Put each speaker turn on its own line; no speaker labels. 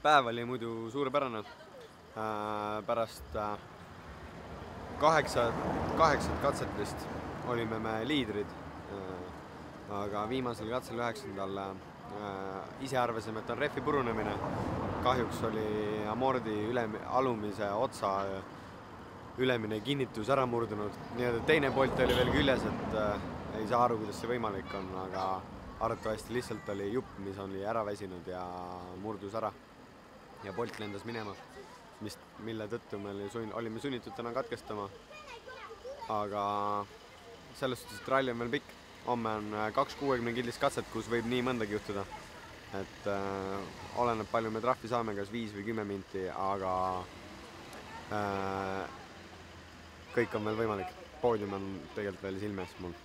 päev oli muidu suurepärane. Pärast kaheksat katset vist olime me liidrid, aga viimasel katsel 9. Ise arvasime, et on rehvi purunemine. Kahjuks oli amordi alumise otsa ülemine kinnitus ära murdunud. Nii-öelda teine polt oli veel küljes, et ei saa aru, kuidas see võimalik on, aga arvatavasti lihtsalt oli jupp, mis oli ära väsinud ja murdus ära. Ja polt lendas minema, mille tõttu me olime sunnitud täna katkestama. Aga selles suhtes, et ralli on veel pikk. Homme on 2 60-kildist katset, kus võib nii mõndagi juhtuda. Et oleneb palju me trahvi saame, kas 5 või 10 minti, aga kõik on veel võimalik. Poodium on tegelikult veel silme ees mul.